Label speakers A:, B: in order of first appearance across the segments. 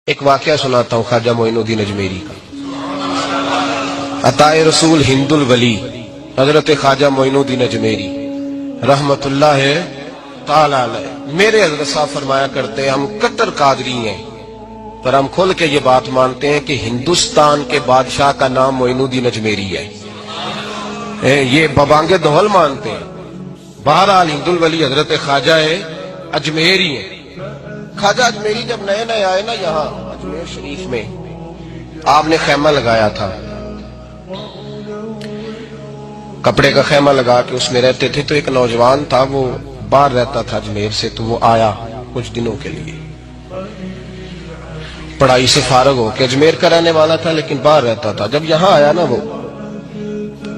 A: ایک واقعہ سناتا ہوں خواجہ معین الدین اجمیری کا۔ عطائے رسول ہند الولی حضرت خواجہ معین الدین اجمیری رحمت اللہ تعالی علیہ، میرے حضرت صاحب فرمایا کرتے ہیں ہم کٹر قادری ہیں، پر ہم کھل کے یہ بات مانتے ہیں کہ ہندوستان کے بادشاہ کا نام معین الدین اجمیری ہے۔ یہ ببانگ دہل مانتے ہیں۔ بہرحال ہند الولی حضرت خواجہ اجمیری ہیں۔ خواجہ اجمیری جب نئے نئے آئے نا یہاں اجمیر شریف میں، آپ نے خیمہ لگایا تھا، کپڑے کا خیمہ لگا کے اس میں رہتے تھے۔ تو ایک نوجوان تھا، وہ باہر رہتا تھا اجمیر سے، تو وہ آیا کچھ دنوں کے لیے، پڑھائی سے فارغ ہو کے اجمیر کا رہنے والا تھا لیکن باہر رہتا تھا۔ جب یہاں آیا نا، وہ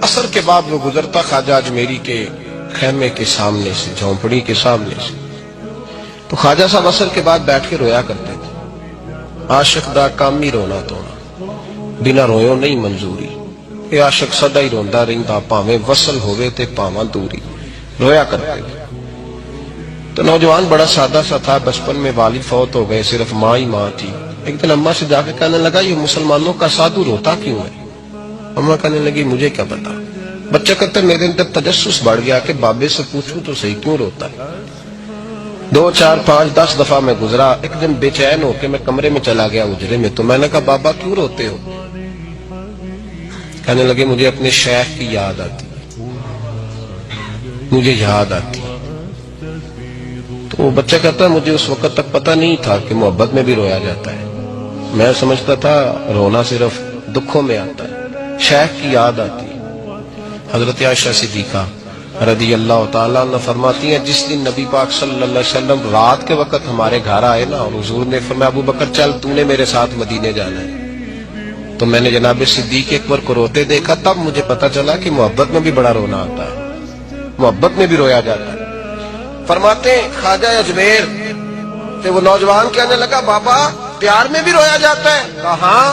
A: عصر کے بعد وہ گزرتا خواجہ اجمیری کے خیمے کے سامنے سے، جھونپڑی کے سامنے سے، تو خواجہ صاحب عصر کے بعد بیٹھ کے رویا کرتے تھے۔ عاشق دا کام ہی رونا تونا، بنا رویوں نہیں منظوری، اے عاشق سدا ہی روندا رہندا، پاویں وصل ہوئے تے پاواں دوری، رویا کرتے تھے۔ تو نوجوان بڑا سادہ سا تھا، بچپن میں والد فوت ہو گئے، صرف ماں ہی ماں تھی۔ ایک دن اماں سے جا کے کہنے لگا یہ مسلمانوں کا سادھو روتا کیوں ہے؟ اماں کہنے لگی مجھے کیا پتا۔ بچہ کہتا میرے اندر تجسس بڑھ گیا کہ بابے سے پوچھوں تو صحیح کیوں روتا ہے۔ 2 4 5 10 دفعہ میں گزرا، ایک دن بے چین ہو کے میں کمرے میں چلا گیا اجرے میں، تو میں نے کہا بابا کیوں روتے ہو؟ کہنے لگے مجھے اپنے شیخ کی یاد آتی، مجھے یاد آتی۔ تو وہ بچہ کہتا ہے مجھے اس وقت تک پتہ نہیں تھا کہ محبت میں بھی رویا جاتا ہے، میں سمجھتا تھا رونا صرف دکھوں میں آتا ہے، شیخ کی یاد آتی ہے۔ حضرت عائشہ صدیقہ رضی اللہ تعالیٰ عنہ فرماتی ہیں جس دن نبی پاک صلی اللہ علیہ وسلم رات کے وقت ہمارے گھر آئے نا، اور حضور نے فرمایا ابو بکر چل تو نے میرے ساتھ مدینے جانا ہے، تو میں نے جناب صدیق اکبر کو روتے دیکھا، تب مجھے پتا چلا کہ محبت میں بھی بڑا رونا آتا ہے، محبت میں بھی رویا جاتا ہے۔ فرماتے ہیں خواجہ اجمیر کہ وہ نوجوان کہنے لگا بابا پیار میں بھی رویا جاتا ہے؟ کہا ہاں۔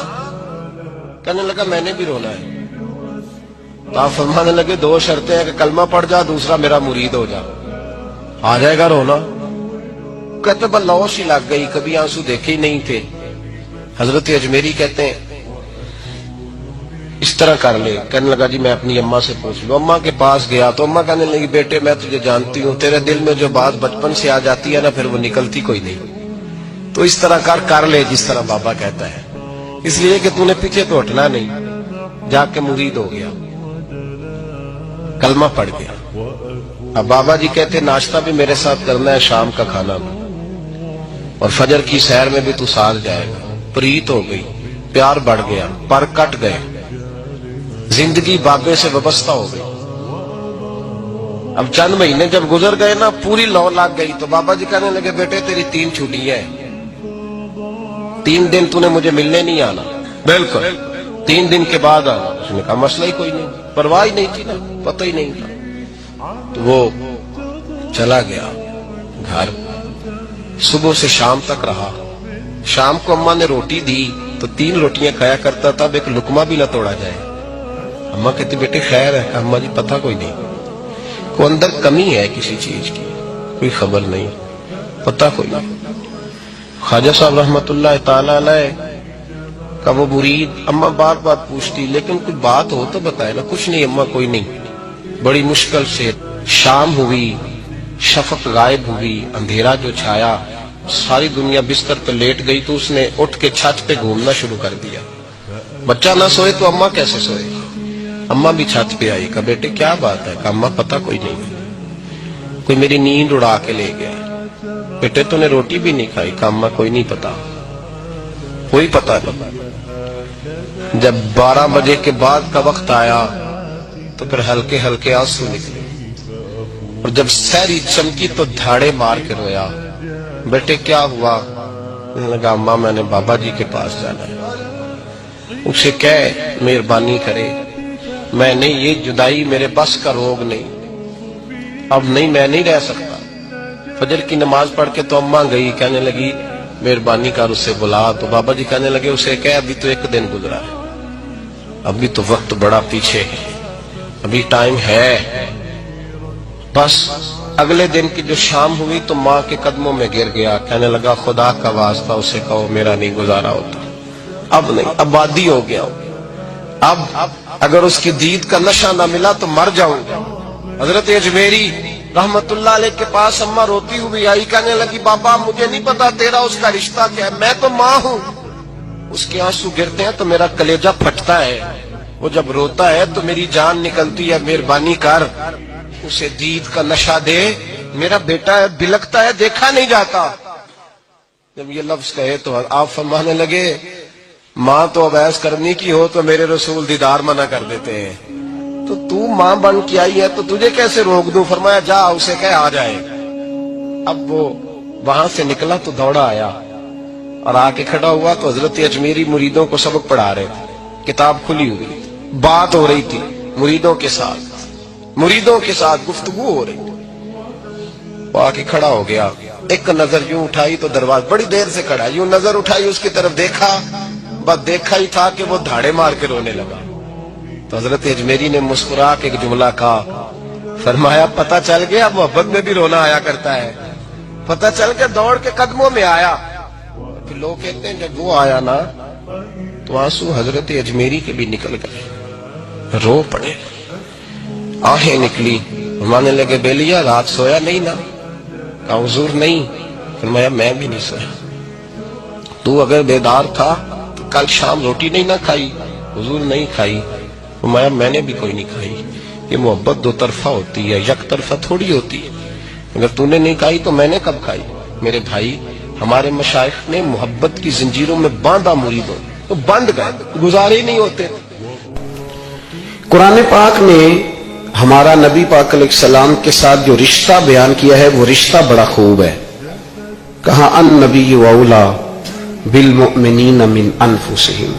A: کہنے لگا میں نے بھی رونا ہے۔ تو آپ فرمانے لگے 2 شرطیں ہیں کہ کلمہ پڑھ جا، دوسرا میرا مرید ہو جا، آ جائے گا رونا۔ کہتے بس لوش ہی لگ گئی، کبھی آنسو دیکھے ہی نہیں تھے۔ حضرت اجمیری کہتے ہیں اس طرح کر لے۔ کہنے لگا جی میں اپنی اماں سے پوچھ لوں۔ اماں کے پاس گیا تو اماں کہنے لگی بیٹے میں تجھے جانتی ہوں، تیرے دل میں جو بات بچپن سے آ جاتی ہے نا پھر وہ نکلتی کوئی نہیں، تو اس طرح کر لے جس طرح بابا کہتا ہے، اس لیے کہ تو نے پیچھے تو ہٹنا نہیں۔ جا کے مرید ہو گیا، کلمہ پڑھ گیا۔ اب بابا جی کہتے ناشتہ بھی میرے ساتھ کرنا ہے، شام کا کھانا بھی، اور فجر کی سیر میں بھی تو ساتھ جائے گا۔ پریت ہو گئی، پیار بڑھ گیا، پر کٹ گئے، زندگی بابے سے وابستہ ہو گئی۔ اب چند مہینے جب گزر گئے نا، پوری لو لگ گئی، تو بابا جی کہنے لگے بیٹے تیری 3 چھٹیاں ہیں، 3 دن تو نے مجھے ملنے نہیں آنا، بالکل 3 دن کے بعد آنا۔ اس نے کہا مسئلہ ہی کوئی نہیں، پرواہ ہی نہیں تھی نا، پتہ ہی نہیں تھا۔ تو وہ چلا گیا گھر، صبح سے شام تک رہا۔ شام کو اماں نے روٹی دی تو 3 روٹیاں کھایا کرتا تھا، اب ایک لقمہ بھی نہ توڑا جائے۔ اماں کہتی بیٹے خیر ہے؟ کہ اماں جی پتہ کوئی نہیں، کوئی اندر کمی ہے کسی چیز کی، کوئی خبر نہیں، پتہ کوئی نہیں۔ خواجہ صاحب رحمت اللہ تعالی علیہ کا وہ مرید، اماں بار بار پوچھتی لیکن کچھ بات ہو تو بتائے نا۔ کچھ نہیں اماں کوئی نہیں۔ بڑی مشکل سے شام ہوئی، شفق غائب ہوئی، اندھیرا جو چھایا، ساری دنیا بستر پہ لیٹ گئی، تو اس نے اٹھ کے چھت پہ گھومنا شروع کر دیا۔ بچہ نہ سوئے تو اماں کیسے سوئے؟ اماں بھی چھت پہ آئی، کہا بیٹے کیا بات ہے؟ کہا اماں پتہ کوئی نہیں، کوئی میری نیند اڑا کے لے گیا۔ بیٹے تو نے روٹی بھی نہیں کھائی؟ کہا اماں کوئی نہیں پتا، کوئی پتہ نہیں۔ جب 12 بجے کے بعد کا وقت آیا تو پھر ہلکے ہلکے آنسو نکلے، اور جب سحری چمکی تو دھاڑے مار کے رویا۔ بیٹے کیا ہوا؟ کہنے لگا اماں میں نے بابا جی کے پاس جانا ہے، اسے کہہ مہربانی کرے، میں نے یہ جدائی میرے بس کا روگ نہیں، اب نہیں میں نہیں رہ سکتا۔ فجر کی نماز پڑھ کے تو اماں گئی، کہنے لگی مہربانی کر اسے بلا۔ تو بابا جی کہنے لگے اسے کہہ ابھی تو 1 دن گزرا ہے، ابھی تو وقت بڑا پیچھے ہے، ابھی ٹائم ہے، بس اگلے دن کی جو شام ہوئی تو ماں کے قدموں میں گر گیا، کہنے لگا خدا کا واسطہ اسے کہو میرا نہیں گزارا ہوتا، اب نہیں، اب عادی ہو گیا، اب اگر اس کی دید کا نشہ نہ ملا تو مر جاؤں گا۔ حضرت اجمیری رحمت اللہ علیہ کے پاس اماں روتی ہوئی آئی، کہنے لگی بابا مجھے نہیں پتا تیرا اس کا رشتہ کیا ہے، میں تو ماں ہوں۔ اس کے آنسو گرتے ہیں تو میرا کلیجہ پھٹتا ہے، وہ جب روتا ہے تو میری جان نکلتی ہے، مہربانی کر اسے دید کا نشہ دے، میرا بیٹا ہے بلکتا ہے دیکھا نہیں جاتا۔ جب یہ لفظ کہے تو آپ فرمانے لگے ماں تو اب ایس کرنی کی ہو تو میرے رسول دیدار منع کر دیتے ہیں، تو ماں بن کے آئی ہے تو تجھے کیسے روک دوں؟ فرمایا جا اسے کہہ آ جائے۔ اب وہ وہاں سے نکلا تو دوڑا آیا اور آ کے کھڑا ہوا تو حضرت اجمیری مریدوں کو سبق پڑھا رہے تھے، کتاب کھلی ہوئی، بات ہو رہی تھی مریدوں کے ساتھ گفتگو ہو رہی تھی۔ وہ آ کے کھڑا ہو گیا، ایک نظر یوں اٹھائی تو دروازہ، بڑی دیر سے کھڑا، یوں نظر اٹھائی اس کی طرف دیکھا، بس دیکھا ہی تھا کہ وہ دھاڑے مار کے رونے لگا۔ تو حضرت اجمیری نے مسکرا کے ایک جملہ کہا، فرمایا پتہ چل گیا محبت میں بھی رونا آیا کرتا ہے، پتہ چل کے دوڑ کے قدموں میں آیا۔ پھر لوگ کہتے ہیں جب وہ آیا نا تو آنسو حضرت اجمیری کے بھی نکل گئے، رو پڑے، آہیں نکلی، فرمانے لگے بیلیا رات سویا نہیں نا؟ کہا حضور نہیں۔ فرمایا میں بھی نہیں سویا۔ تو اگر بیدار تھا تو کل شام روٹی نہیں نہ کھائی؟ حضور نہیں کھائی۔ فرمایا میں نے بھی کوئی نہیں کھائی۔ یہ محبت دو طرفہ ہوتی ہے، یک طرفہ تھوڑی ہوتی ہے، اگر تو نے نہیں کھائی تو میں نے کب کھائی؟ میرے بھائی ہمارے مشائخ نے محبت کی زنجیروں میں باندھا مریدوں تو بند گئے، گزارے ہی نہیں ہوتے۔
B: قرآن پاک نے ہمارا نبی پاک علیہ السلام کے ساتھ جو رشتہ بیان کیا ہے وہ رشتہ بڑا خوب ہے۔ کہا النبی اولا بالمؤمنین من انفسہم،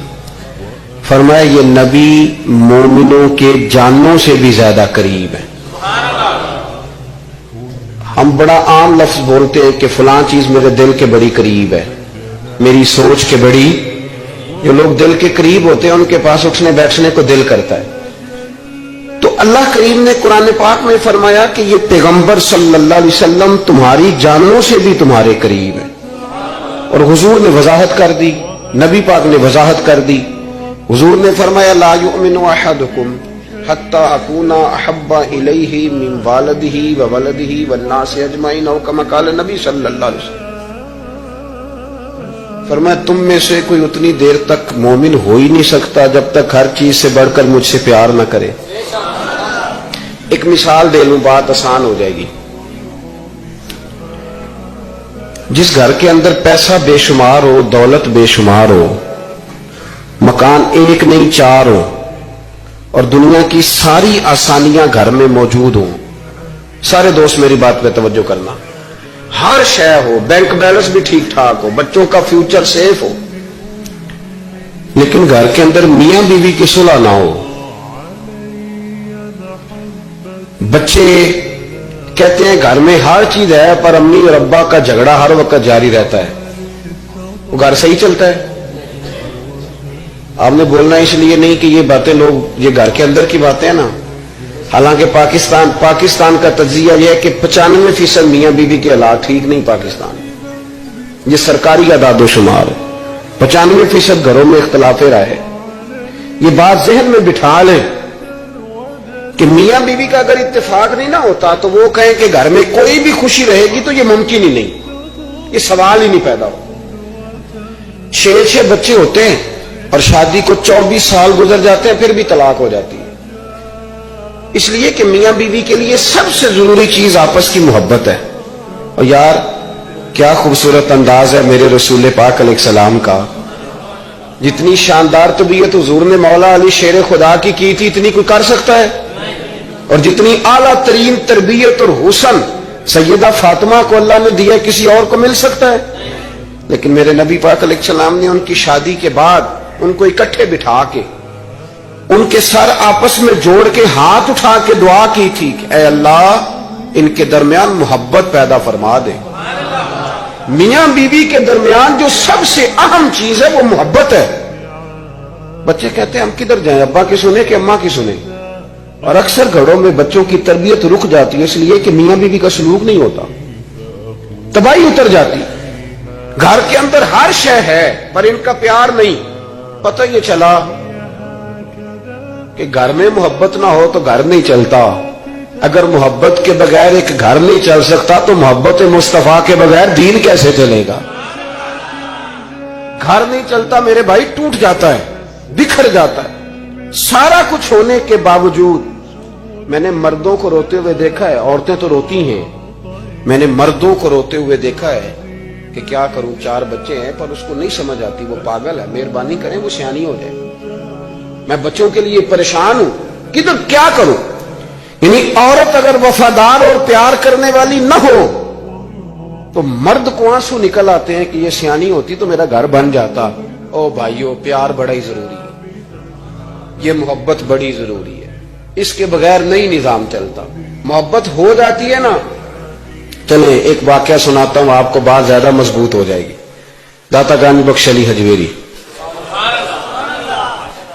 B: فرمایا یہ نبی مومنوں کے جانوں سے بھی زیادہ قریب ہے۔ ہم بڑا عام لفظ بولتے ہیں کہ فلاں چیز میرے دل کے بڑی قریب ہے، میری سوچ کے بڑی، جو لوگ دل کے قریب ہوتے ہیں ان کے پاس اٹھنے بیٹھنے کو دل کرتا ہے۔ تو اللہ کریم نے قرآن پاک میں فرمایا کہ یہ پیغمبر صلی اللہ علیہ وسلم تمہاری جانوں سے بھی تمہارے قریب ہے، اور حضور نے وضاحت کر دی، نبی پاک نے وضاحت کر دی۔ حضور نے فرمایا لا یؤمن احدکم حتی اکون احب الیہ من والدہ وولدہ والناس اجمعین، او کما قال نبی صلی اللہ علیہ وسلم۔ فرمایا تم میں سے کوئی اتنی دیر تک مومن ہو ہی نہیں سکتا جب تک ہر چیز سے بڑھ کر مجھ سے پیار نہ کرے۔ ایک مثال دے لوں، بات آسان ہو جائے گی۔ جس گھر کے اندر پیسہ بے شمار ہو، دولت بے شمار ہو، مکان ایک نہیں چار ہو، اور دنیا کی ساری آسانیاں گھر میں موجود ہوں، سارے دوست میری بات پہ توجہ کرنا، ہر شے ہو، بینک بیلنس بھی ٹھیک ٹھاک ہو، بچوں کا فیوچر سیف ہو، لیکن گھر کے اندر میاں بیوی کی صلح نہ ہو، بچے کہتے ہیں گھر میں ہر چیز ہے پر امی اور ابا کا جھگڑا ہر وقت جاری رہتا ہے، وہ گھر صحیح چلتا ہے؟ آپ نے بولنا اس لیے نہیں کہ یہ باتیں لوگ، یہ گھر کے اندر کی باتیں ہیں نا، حالانکہ پاکستان کا تجزیہ یہ ہے کہ 95% میاں بیوی کے حالات ٹھیک نہیں پاکستان، یہ سرکاری اعداد و شمار ہے، 95% گھروں میں اختلاف رائے۔ یہ بات ذہن میں بٹھا لیں کہ میاں بیوی کا اگر اتفاق نہیں نہ ہوتا تو وہ کہیں کہ گھر میں کوئی بھی خوشی رہے گی تو یہ ممکن ہی نہیں، یہ سوال ہی نہیں پیدا ہو۔ 6 بچے ہوتے ہیں اور شادی کو 24 سال گزر جاتے ہیں پھر بھی طلاق ہو جاتی ہے، اس لیے کہ میاں بیوی کے لیے سب سے ضروری چیز آپس کی محبت ہے۔ اور یار کیا خوبصورت انداز ہے میرے رسول پاک علیہ السلام کا، جتنی شاندار طبیعت حضور نے مولا علی شیر خدا کی تھی اتنی کوئی کر سکتا ہے؟ اور جتنی اعلیٰ ترین تربیت اور حسن سیدہ فاطمہ کو اللہ نے دیا کسی اور کو مل سکتا ہے؟ لیکن میرے نبی پاک علیہ السلام نے ان کی شادی کے بعد ان کو اکٹھے بٹھا کے ان کے سر آپس میں جوڑ کے ہاتھ اٹھا کے دعا کی تھی کہ اے اللہ ان کے درمیان محبت پیدا فرما دے۔ میاں بیوی کے درمیان جو سب سے اہم چیز ہے وہ محبت ہے۔ بچے کہتے ہیں ہم کدھر جائیں، ابا کی سنیں کہ اماں کی سنیں؟ اور اکثر گھروں میں بچوں کی تربیت رک جاتی ہے اس لیے کہ میاں بیوی کا سلوک نہیں ہوتا، تباہی اتر جاتی۔ گھر کے اندر ہر شے ہے پر ان کا پیار نہیں۔ پتہ یہ چلا کہ گھر میں محبت نہ ہو تو گھر نہیں چلتا۔ اگر محبت کے بغیر ایک گھر نہیں چل سکتا تو محبت مصطفیٰ کے بغیر دین کیسے چلے گا؟ گھر نہیں چلتا میرے بھائی، ٹوٹ جاتا ہے، بکھر جاتا ہے۔ سارا کچھ ہونے کے باوجود میں نے مردوں کو روتے ہوئے دیکھا ہے، عورتیں تو روتی ہیں، میں نے مردوں کو روتے ہوئے دیکھا ہے کہ کیا کروں، 4 بچے ہیں پر اس کو نہیں سمجھ آتی، وہ پاگل ہے، مہربانی کریں وہ سیانی ہو جائے، میں بچوں کے لیے پریشان ہوں، کدھر کیا کروں؟ یعنی عورت اگر وفادار اور پیار کرنے والی نہ ہو تو مرد کو آنسو نکل آتے ہیں کہ یہ سیانی ہوتی تو میرا گھر بن جاتا۔ او بھائیو، پیار بڑا ہی ضروری ہے، یہ محبت بڑی ضروری ہے، اس کے بغیر نہیں نظام چلتا۔ محبت ہو جاتی ہے نا، چلیں ایک واقعہ سناتا ہوں آپ کو، بات زیادہ مضبوط ہو جائے گی۔ داتا گانج بخش علی حجویری،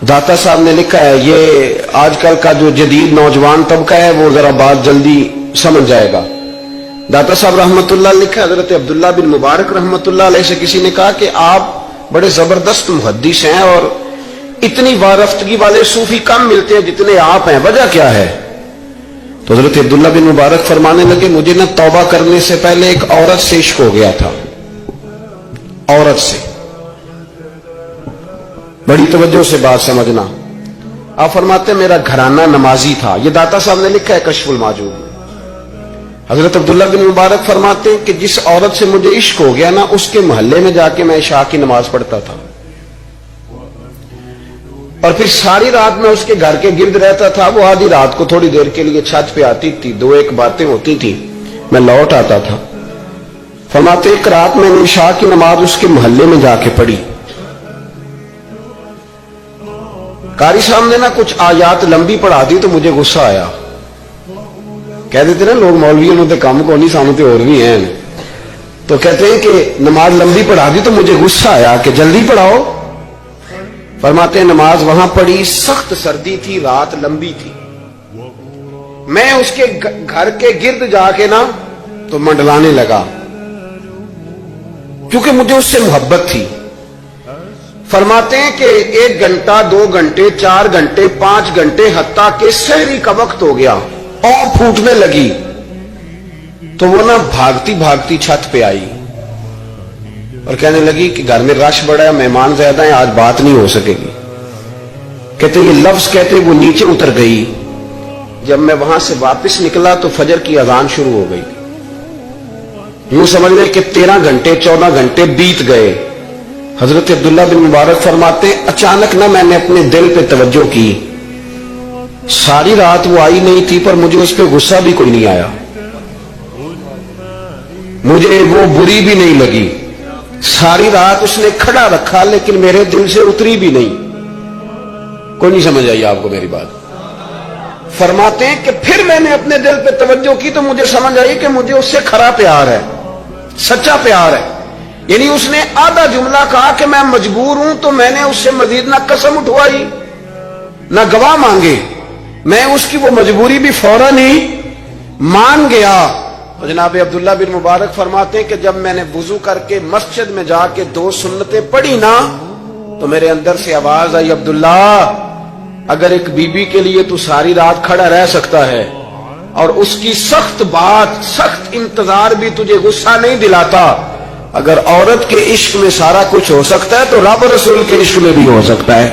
B: داتا صاحب نے لکھا ہے، یہ آج کل کا جو جدید نوجوان طبقہ ہے وہ ذرا بات جلدی سمجھ جائے گا۔ داتا صاحب رحمت اللہ لکھا، حضرت عبداللہ بن مبارک رحمت اللہ علیہ سے کسی نے کہا کہ آپ بڑے زبردست محدث ہیں اور اتنی وارفتگی والے صوفی کم ملتے ہیں جتنے آپ ہیں، وجہ کیا ہے؟ تو حضرت عبداللہ بن مبارک فرمانے لگے، مجھے نہ توبہ کرنے سے پہلے ایک عورت سے عشق ہو گیا تھا، عورت سے۔ بڑی توجہ سے بات سمجھنا۔ آپ فرماتے ہیں میرا گھرانہ نمازی تھا، یہ داتا صاحب نے لکھا ہے کشف الماجوب میں۔ حضرت عبداللہ بن مبارک فرماتے ہیں کہ جس عورت سے مجھے عشق ہو گیا نا، اس کے محلے میں جا کے میں عشاء کی نماز پڑھتا تھا، اور پھر ساری رات میں اس کے گھر کے گرد رہتا تھا۔ وہ آدھی رات کو تھوڑی دیر کے لیے چھت پہ آتی تھی، 2-1 باتیں ہوتی تھی، میں لوٹ آتا تھا۔ فرماتے ایک رات میں نے عشاء کی نماز اس کے محلے میں جا کے پڑھی، قاری صاحب نے نا کچھ آیات لمبی پڑھا دی تو مجھے غصہ آیا۔ کہہ دیتے نا لوگ مولویوں نے کام کو نہیں، سامنے اور بھی ہیں، تو کہتے ہیں کہ نماز لمبی پڑھا دی تو مجھے غصہ آیا کہ جلدی پڑھاؤ۔ فرماتے ہیں نماز وہاں پڑھی، سخت سردی تھی، رات لمبی تھی، میں اس کے گھر کے گرد جا کے نا تو منڈلانے لگا کیونکہ مجھے اس سے محبت تھی۔ فرماتے ہیں کہ 1 گھنٹہ 2 گھنٹے 4 گھنٹے 5 گھنٹے حتیٰ کہ سحری کا وقت ہو گیا اور پھوٹنے لگی، تو وہ نا بھاگتی بھاگتی چھت پہ آئی اور کہنے لگی کہ گھر میں رش بڑا ہے، مہمان زیادہ ہیں، آج بات نہیں ہو سکے گی۔ کہتے یہ لفظ کہتے وہ نیچے اتر گئی۔ جب میں وہاں سے واپس نکلا تو فجر کی اذان شروع ہو گئی۔ یوں سمجھ لیں کہ 13 گھنٹے 14 گھنٹے بیت گئے۔ حضرت عبداللہ بن مبارک فرماتے ہیں اچانک نہ میں نے اپنے دل پہ توجہ کی، ساری رات وہ آئی نہیں تھی پر مجھے اس پہ غصہ بھی کوئی نہیں آیا، مجھے وہ بری بھی نہیں لگی، ساری رات اس نے کھڑا رکھا لیکن میرے دل سے اتری بھی نہیں۔ کوئی نہیں سمجھ آئی آپ کو میری بات؟ فرماتے ہیں کہ پھر میں نے اپنے دل پہ توجہ کی تو مجھے سمجھ آئی کہ مجھے اس سے کھرا پیار ہے، سچا پیار ہے۔ یعنی اس نے آدھا جملہ کہا کہ میں مجبور ہوں، تو میں نے اس سے مزید نہ قسم اٹھوائی نہ گواہ مانگے، میں اس کی وہ مجبوری بھی فوراً ہی مان گیا۔ تو جناب عبداللہ بن مبارک فرماتے ہیں کہ جب میں نے وضو کر کے مسجد میں جا کے 2 سنتیں پڑھی نا تو میرے اندر سے آواز آئی، عبداللہ اگر ایک بی بی کے لیے تو ساری رات کھڑا رہ سکتا ہے اور اس کی سخت بات سخت انتظار بھی تجھے غصہ نہیں دلاتا، اگر عورت کے عشق میں سارا کچھ ہو سکتا ہے تو رب رسول کے عشق میں بھی ہو سکتا ہے۔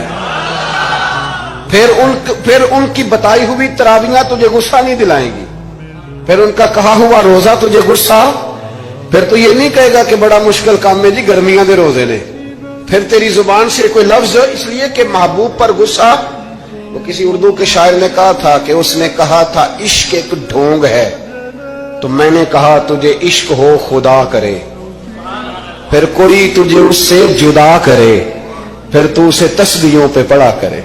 B: پھر ان کی بتائی ہوئی تراویحاں تجھے غصہ نہیں دلائیں گی، پھر ان کا کہا ہوا روزہ تجھے غصہ، پھر تو یہ نہیں کہے گا کہ بڑا مشکل کام ہے جی گرمیاں دے روزے نے، پھر تیری زبان سے کوئی لفظ، اس لیے کہ محبوب پر غصہ۔ وہ کسی اردو کے شاعر نے کہا تھا کہ اس نے کہا تھا عشق ایک ڈھونگ ہے، تو میں نے کہا تجھے عشق ہو خدا کرے، پھر کوئی تجھے اس سے جدا کرے، پھر تو اسے تسبیحوں پہ پڑا کرے،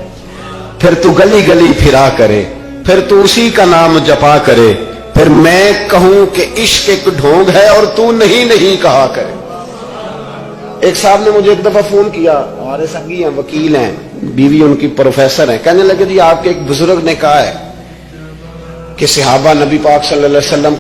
B: پھر تو گلی گلی پھرا کرے، پھر تو اسی کا نام جپا کرے، پھر میں کہوں کہ عشق ایک ڈھونگ ہے اور تو نہیں کہا کرے۔ ایک صاحب نے مجھے ایک دفعہ فون کیا، ہمارے سنگی ہیں، وکیل ہیں، بیوی ان کی پروفیسر ہیں، کہنے لگے جی آپ کے ایک بزرگ نے کہا ہے کہ صحابہ نبی پاک صلی اللہ علیہ وسلم